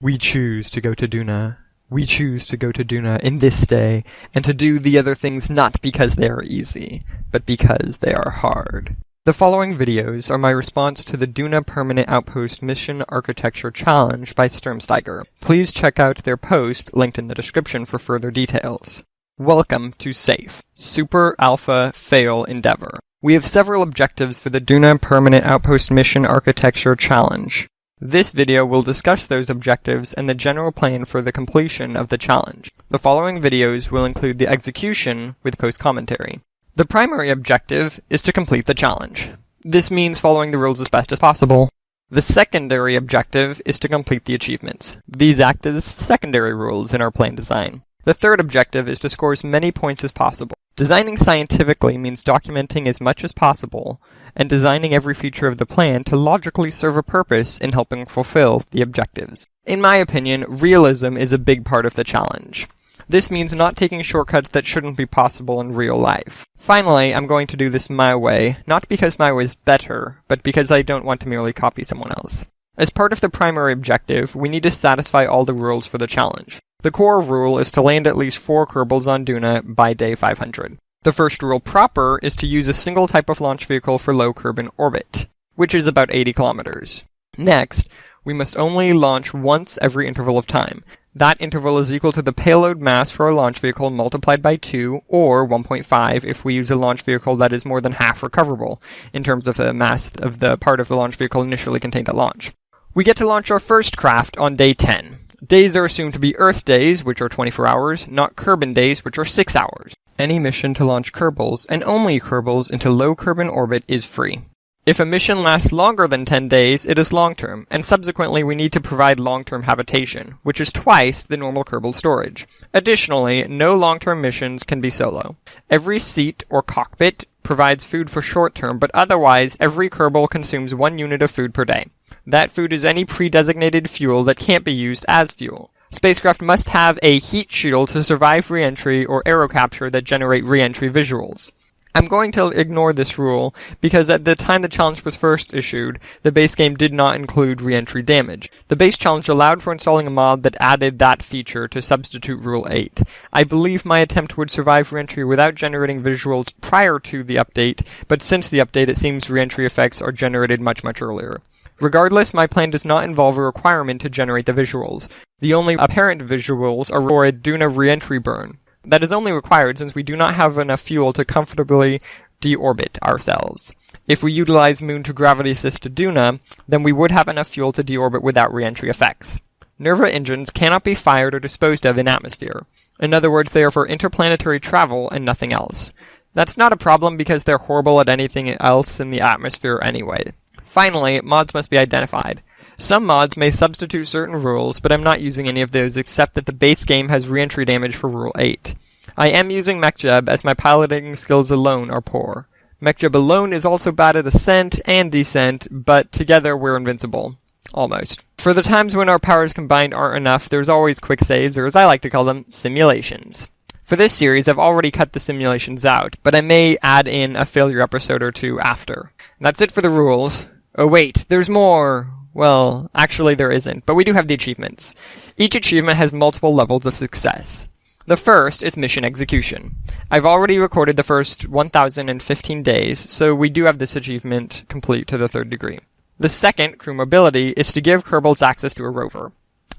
We choose to go to Duna. We choose to go to Duna in this day, and to do the other things not because they are easy, but because they are hard. The following videos are my response to the Duna Permanent Outpost Mission Architecture Challenge by Sturmsteiger. Please check out their post, linked in the description for further details. Welcome to SAFE, Super Alpha Fail Endeavor. We have several objectives for the Duna Permanent Outpost Mission Architecture Challenge. This video will discuss those objectives and the general plan for the completion of the challenge. The following videos will include the execution with post-commentary. The primary objective is to complete the challenge. This means following the rules as best as possible. The secondary objective is to complete the achievements. These act as secondary rules in our plan design. The third objective is to score as many points as possible. Designing scientifically means documenting as much as possible and designing every feature of the plan to logically serve a purpose in helping fulfill the objectives. In my opinion, realism is a big part of the challenge. This means not taking shortcuts that shouldn't be possible in real life. Finally, I'm going to do this my way, not because my way is better, but because I don't want to merely copy someone else. As part of the primary objective, we need to satisfy all the rules for the challenge. The core rule is to land at least 4 Kerbals on Duna by day 500. The first rule proper is to use a single type of launch vehicle for low Kerbal orbit, which is about 80 kilometers. Next, we must only launch once every interval of time. That interval is equal to the payload mass for a launch vehicle multiplied by 2, or 1.5 if we use a launch vehicle that is more than half recoverable, in terms of the mass of the part of the launch vehicle initially contained at launch. We get to launch our first craft on day 10. Days are assumed to be Earth days, which are 24 hours, not Kerbal days, which are 6 hours. Any mission to launch Kerbals, and only Kerbals, into low Kerbal orbit is free. If a mission lasts longer than 10 days, it is long-term, and subsequently we need to provide long-term habitation, which is twice the normal Kerbal storage. Additionally, no long-term missions can be solo. Every seat or cockpit provides food for short-term, but otherwise every Kerbal consumes 1 unit of food per day. That food is any pre-designated fuel that can't be used as fuel. Spacecraft must have a heat shield to survive re-entry or aero capture that generate re-entry visuals. I'm going to ignore this rule because at the time the challenge was first issued, the base game did not include re-entry damage. The base challenge allowed for installing a mod that added that feature to substitute Rule 8. I believe my attempt would survive re-entry without generating visuals prior to the update, but since the update it seems re-entry effects are generated much earlier. Regardless, my plan does not involve a requirement to generate the visuals. The only apparent visuals are for a Duna re-entry burn. That is only required since we do not have enough fuel to comfortably deorbit ourselves. If we utilize moon-to-gravity assist to Duna, then we would have enough fuel to deorbit without re-entry effects. Nerva engines cannot be fired or disposed of in atmosphere. In other words, they are for interplanetary travel and nothing else. That's not a problem because they're horrible at anything else in the atmosphere anyway. Finally, mods must be identified. Some mods may substitute certain rules, but I'm not using any of those except that the base game has re-entry damage for Rule 8. I am using MacLeod as my piloting skills alone are poor. MacLeod alone is also bad at ascent and descent, but together we're invincible. Almost. For the times when our powers combined aren't enough, there's always quick saves, or as I like to call them, simulations. For this series, I've already cut the simulations out, but I may add in a failure episode or two after. And that's it for the rules. Oh wait, there's more! Well, actually there isn't, but we do have the achievements. Each achievement has multiple levels of success. The first is mission execution. I've already recorded the first 1,015 days, so we do have this achievement complete to the 3rd degree. The second, crew mobility, is to give Kerbals access to a rover.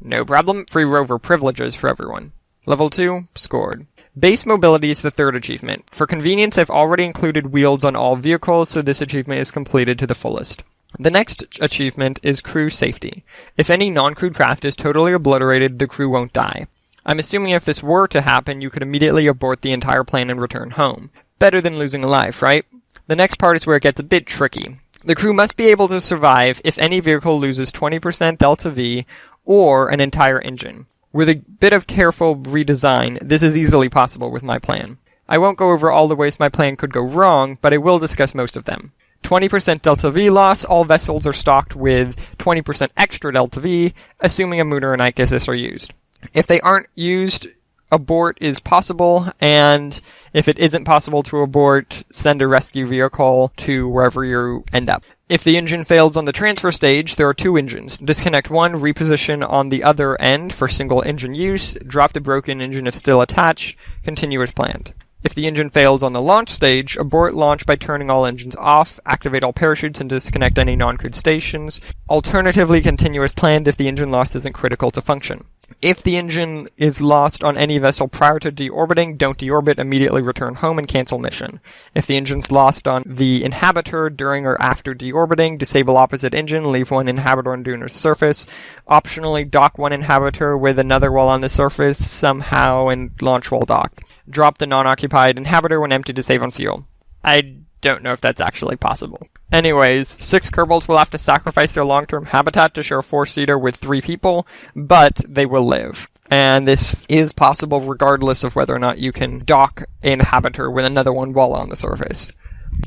No problem, free rover privileges for everyone. Level 2, scored. Base mobility is the 3rd achievement. For convenience, I've already included wheels on all vehicles, so this achievement is completed to the fullest. The next achievement is crew safety. If any non-crewed craft is totally obliterated, the crew won't die. I'm assuming if this were to happen, you could immediately abort the entire plane and return home. Better than losing a life, right? The next part is where it gets a bit tricky. The crew must be able to survive if any vehicle loses 20% delta V or an entire engine. With a bit of careful redesign, this is easily possible with my plan. I won't go over all the ways my plan could go wrong, but I will discuss most of them. 20% delta V loss, all vessels are stocked with 20% extra delta V, assuming a moon or an ichthys are used. If they aren't used, abort is possible, and if it isn't possible to abort, send a rescue vehicle to wherever you end up. If the engine fails on the transfer stage, there are two engines. Disconnect one, reposition on the other end for single engine use, drop the broken engine if still attached, continue as planned. If the engine fails on the launch stage, abort launch by turning all engines off, activate all parachutes and disconnect any non-crewed stations. Alternatively, continue as planned if the engine loss isn't critical to function. If the engine is lost on any vessel prior to deorbiting, don't deorbit, immediately return home and cancel mission. If the engine's lost on the inhabitor during or after deorbiting, disable opposite engine, leave one inhabitor on Duna's surface. Optionally, dock one inhabitor with another while on the surface somehow and launch while docked. Drop the non-occupied inhabitor when empty to save on fuel. I don't know if that's actually possible. Anyways, 6 Kerbals will have to sacrifice their long-term habitat to share a 4-seater with 3 people, but they will live. And this is possible regardless of whether or not you can dock an inhabitor with another one while on the surface.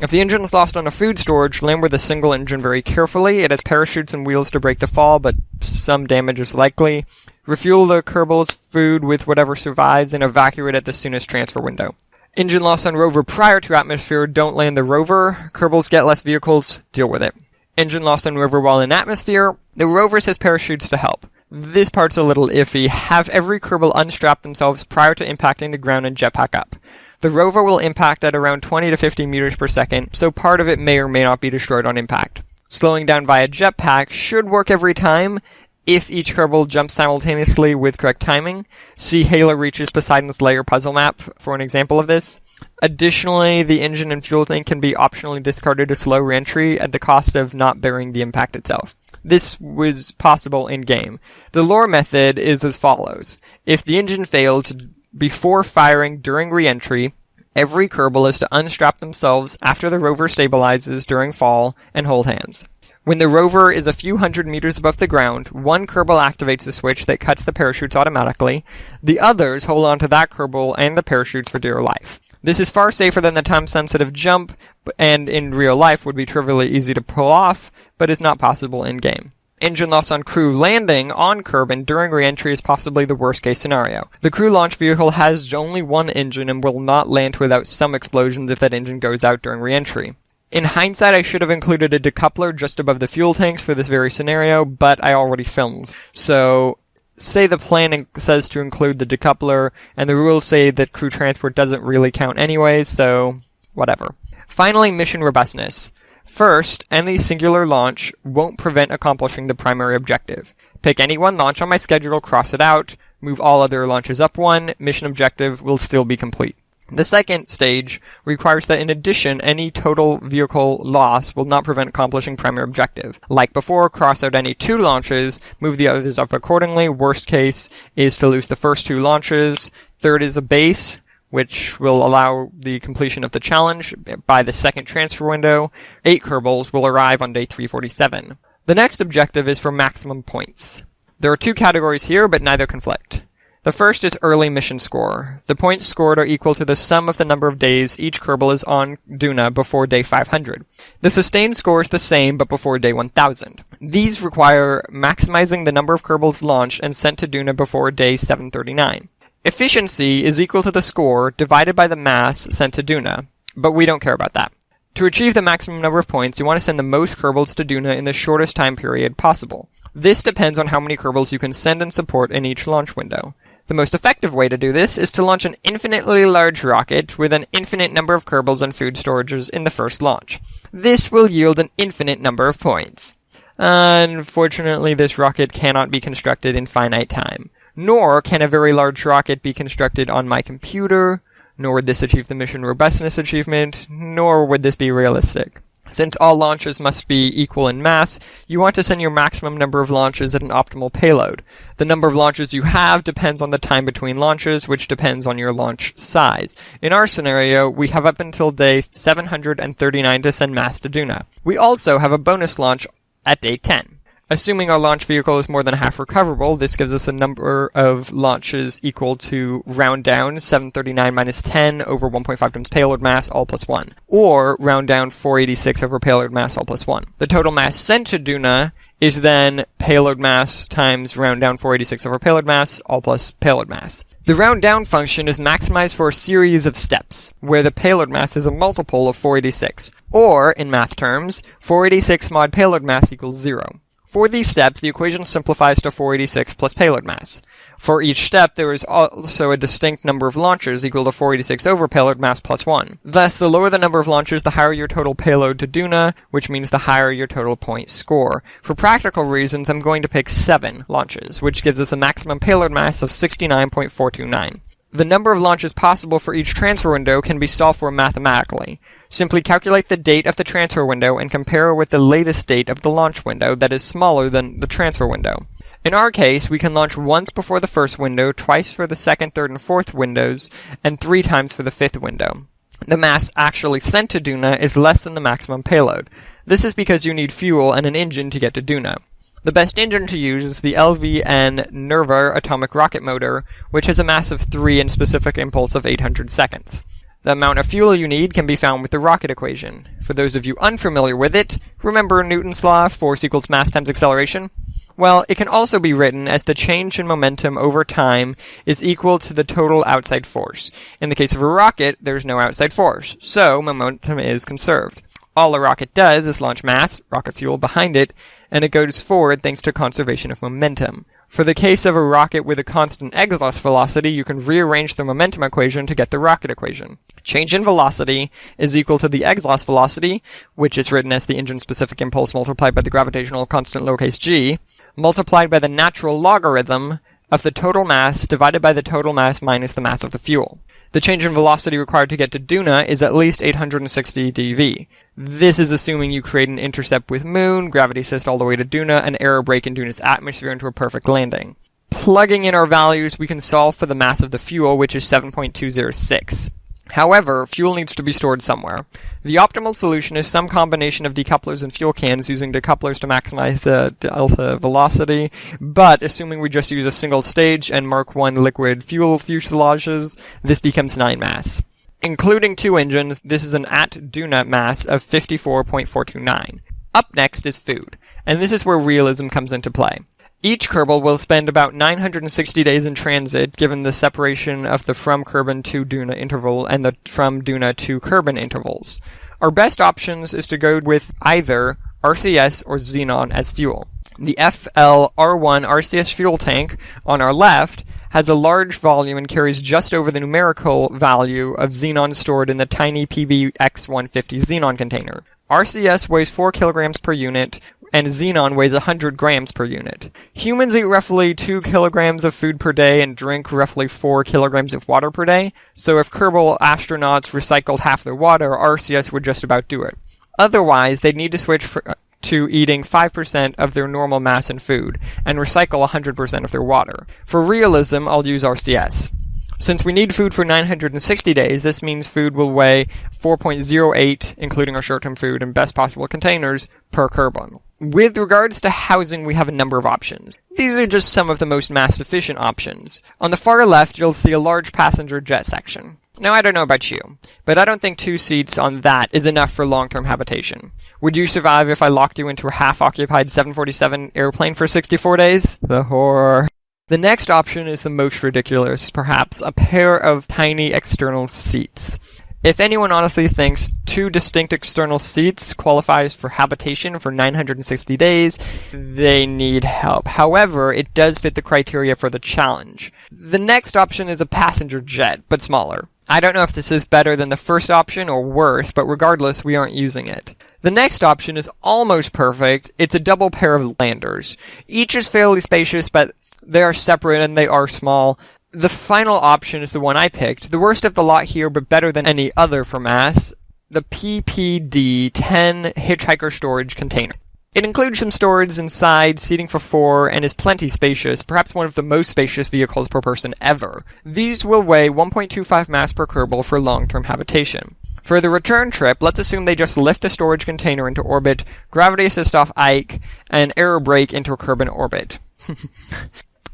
If the engine is lost on a food storage, land with a single engine very carefully. It has parachutes and wheels to break the fall, but some damage is likely. Refuel the Kerbal's food with whatever survives and evacuate at the soonest transfer window. Engine loss on rover prior to atmosphere, don't land the rover. Kerbals get less vehicles, deal with it. Engine loss on rover while in atmosphere, the rover has parachutes to help. This part's a little iffy. Have every Kerbal unstrap themselves prior to impacting the ground and jetpack up. The rover will impact at around 20 to 50 meters per second, so part of it may or may not be destroyed on impact. Slowing down via jetpack should work every time, if each Kerbal jumps simultaneously with correct timing. See Halo Reaches Poseidon's Layer puzzle map for an example of this. Additionally, the engine and fuel tank can be optionally discarded to slow reentry at the cost of not bearing the impact itself. This was possible in-game. The lore method is as follows. If the engine fails before firing during reentry, every Kerbal is to unstrap themselves after the rover stabilizes during fall and hold hands. When the rover is a few hundred meters above the ground, one Kerbal activates the switch that cuts the parachutes automatically. The others hold onto that Kerbal and the parachutes for dear life. This is far safer than the time-sensitive jump, and in real life would be trivially easy to pull off, but is not possible in-game. Engine loss on crew landing on Kerbin during re-entry is possibly the worst-case scenario. The crew launch vehicle has only one engine and will not land without some explosions if that engine goes out during re-entry. In hindsight, I should have included a decoupler just above the fuel tanks for this very scenario, but I already filmed. So, say the plan says to include the decoupler, and the rules say that crew transport doesn't really count anyways, so whatever. Finally, mission robustness. First, any singular launch won't prevent accomplishing the primary objective. Pick any one launch on my schedule, cross it out, move all other launches up one, mission objective will still be complete. The second stage requires that in addition, any total vehicle loss will not prevent accomplishing primary objective. Like before, cross out any 2 launches, move the others up accordingly. Worst case is to lose the first 2 launches. Third is a base, which will allow the completion of the challenge by the second transfer window. 8 Kerbals will arrive on day 347. The next objective is for maximum points. There are 2 categories here, but neither conflict. The first is early mission score. The points scored are equal to the sum of the number of days each Kerbal is on Duna before day 500. The sustained score is the same, but before day 1000. These require maximizing the number of Kerbals launched and sent to Duna before day 739. Efficiency is equal to the score divided by the mass sent to Duna, but we don't care about that. To achieve the maximum number of points, you want to send the most Kerbals to Duna in the shortest time period possible. This depends on how many Kerbals you can send and support in each launch window. The most effective way to do this is to launch an infinitely large rocket with an infinite number of Kerbals and food storages in the first launch. This will yield an infinite number of points. Unfortunately, this rocket cannot be constructed in finite time. Nor can a very large rocket be constructed on my computer, nor would this achieve the mission robustness achievement, nor would this be realistic. Since all launches must be equal in mass, you want to send your maximum number of launches at an optimal payload. The number of launches you have depends on the time between launches, which depends on your launch size. In our scenario, we have up until day 739 to send mass to Duna. We also have a bonus launch at day 10. Assuming our launch vehicle is more than half recoverable, this gives us a number of launches equal to round down 739 minus 10 over 1.5 times payload mass, all plus 1. Or round down 486 over payload mass, all plus 1. The total mass sent to Duna is then payload mass times round down 486 over payload mass, all plus payload mass. The round down function is maximized for a series of steps, where the payload mass is a multiple of 486, or, in math terms, 486 mod payload mass equals 0. For these steps, the equation simplifies to 486 plus payload mass. For each step, there is also a distinct number of launches equal to 486 over payload mass plus 1. Thus, the lower the number of launches, the higher your total payload to Duna, which means the higher your total point score. For practical reasons, I'm going to pick 7 launches, which gives us a maximum payload mass of 69.429. The number of launches possible for each transfer window can be solved for mathematically. Simply calculate the date of the transfer window and compare it with the latest date of the launch window that is smaller than the transfer window. In our case, we can launch once before the first window, twice for the second, third, and fourth windows, and 3 times for the fifth window. The mass actually sent to Duna is less than the maximum payload. This is because you need fuel and an engine to get to Duna. The best engine to use is the LVN Nerva atomic rocket motor, which has a mass of 3 and specific impulse of 800 seconds. The amount of fuel you need can be found with the rocket equation. For those of you unfamiliar with it, remember Newton's law, force equals mass times acceleration? Well, it can also be written as the change in momentum over time is equal to the total outside force. In the case of a rocket, there's no outside force, so momentum is conserved. All a rocket does is launch mass, rocket fuel, behind it, and it goes forward thanks to conservation of momentum. For the case of a rocket with a constant exhaust velocity, you can rearrange the momentum equation to get the rocket equation. Change in velocity is equal to the exhaust velocity, which is written as the engine-specific impulse multiplied by the gravitational constant lowercase g, multiplied by the natural logarithm of the total mass divided by the total mass minus the mass of the fuel. The change in velocity required to get to Duna is at least 860 dV. This is assuming you create an intercept with Moon, gravity assist all the way to Duna, and aero brake in Duna's atmosphere into a perfect landing. Plugging in our values, we can solve for the mass of the fuel, which is 7.206. However, fuel needs to be stored somewhere. The optimal solution is some combination of decouplers and fuel cans using decouplers to maximize the delta velocity, but assuming we just use a single stage and Mark I liquid fuel fuselages, this becomes 9 mass. Including 2 engines, this is an at-Duna mass of 54.429. Up next is food, and this is where realism comes into play. Each Kerbal will spend about 960 days in transit, given the separation of the from Kerbin to Duna interval and the from Duna to Kerbin intervals. Our best options is to go with either RCS or xenon as fuel. The FLR1 RCS fuel tank on our left has a large volume and carries just over the numerical value of xenon stored in the tiny PBX150 xenon container. RCS weighs 4 kilograms per unit, and xenon weighs 100 grams per unit. Humans eat roughly 2 kilograms of food per day and drink roughly 4 kilograms of water per day, so if Kerbal astronauts recycled half their water, RCS would just about do it. Otherwise, they'd need to switch to eating 5% of their normal mass in food, and recycle 100% of their water. For realism, I'll use RCS. Since we need food for 960 days, this means food will weigh 4.08, including our short-term food and best possible containers, per Kerbal. With regards to housing, we have a number of options. These are just some of the most mass-efficient options. On the far left, you'll see a large passenger jet section. Now, I don't know about you, but I don't think 2 seats on that is enough for long-term habitation. Would you survive if I locked you into a half-occupied 747 airplane for 64 days? The horror. The next option is the most ridiculous, perhaps, a pair of tiny external seats. If anyone honestly thinks 2 distinct external seats qualifies for habitation for 960 days, they need help. However, it does fit the criteria for the challenge. The next option is a passenger jet, but smaller. I don't know if this is better than the first option or worse, but regardless, we aren't using it. The next option is almost perfect. It's a double pair of landers. Each is fairly spacious, but they are separate and they are small. The final option is the one I picked, the worst of the lot here but better than any other for mass, the PPD-10 hitchhiker storage container. It includes some storage inside, seating for 4, and is plenty spacious, perhaps one of the most spacious vehicles per person ever. These will weigh 1.25 mass per Kerbal for long-term habitation. For the return trip, let's assume they just lift the storage container into orbit, gravity assist off Ike, and aero brake into a Kerbin orbit.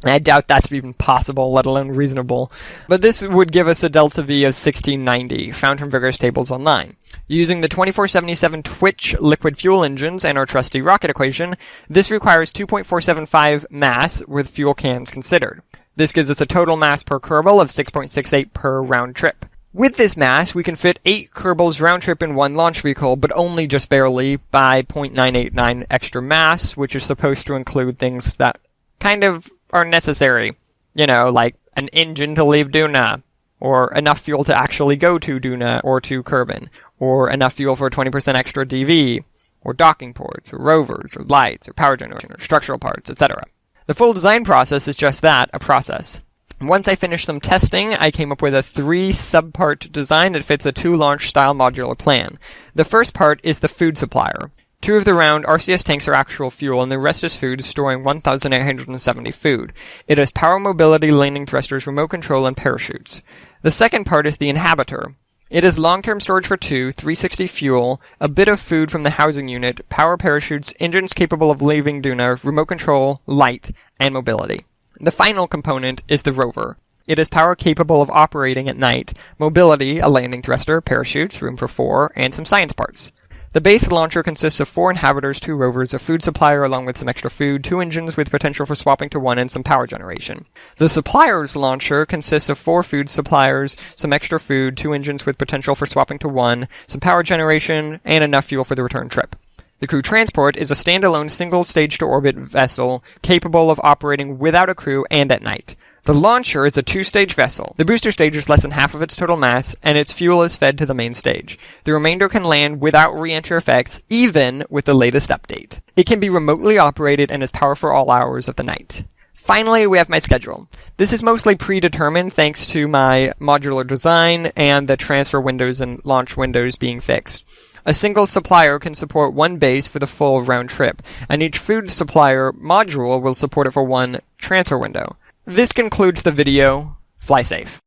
I doubt that's even possible, let alone reasonable. But this would give us a delta V of 1690, found from various tables online. Using the 2477 Twitch liquid fuel engines and our trusty rocket equation, this requires 2.475 mass with fuel cans considered. This gives us a total mass per Kerbal of 6.68 per round trip. With this mass, we can fit 8 Kerbals round trip in one launch vehicle, but only just barely by 0.989 extra mass, which is supposed to include things that kind of are necessary. You know, like an engine to leave Duna, or enough fuel to actually go to Duna or to Kerbin, or enough fuel for 20% extra DV, or docking ports, or rovers, or lights, or power generation, or structural parts, etc. The full design process is just that, a process. Once I finished some testing, I came up with a 3-subpart design that fits a 2-launch style modular plan. The first part is the food supplier. 2 of the round RCS tanks are actual fuel, and the rest is food, storing 1,870 food. It has power mobility, landing thrusters, remote control, and parachutes. The second part is the inhabitor. It is long-term storage for 2, 360 fuel, a bit of food from the housing unit, power parachutes, engines capable of leaving Duna, remote control, light, and mobility. The final component is the rover. It is power capable of operating at night, mobility, a landing thruster, parachutes, room for 4, and some science parts. The base launcher consists of 4 inhabitors, 2 rovers, a food supplier along with some extra food, 2 engines with potential for swapping to 1, and some power generation. The supplier's launcher consists of 4 food suppliers, some extra food, 2 engines with potential for swapping to 1, some power generation, and enough fuel for the return trip. The crew transport is a standalone single-stage-to-orbit vessel capable of operating without a crew and at night. The launcher is a 2-stage vessel. The booster stage is less than half of its total mass, and its fuel is fed to the main stage. The remainder can land without re-entry effects, even with the latest update. It can be remotely operated and has power for all hours of the night. Finally, we have my schedule. This is mostly predetermined thanks to my modular design and the transfer windows and launch windows being fixed. A single supplier can support 1 base for the full round trip, and each food supplier module will support it for 1 transfer window. This concludes the video. Fly safe.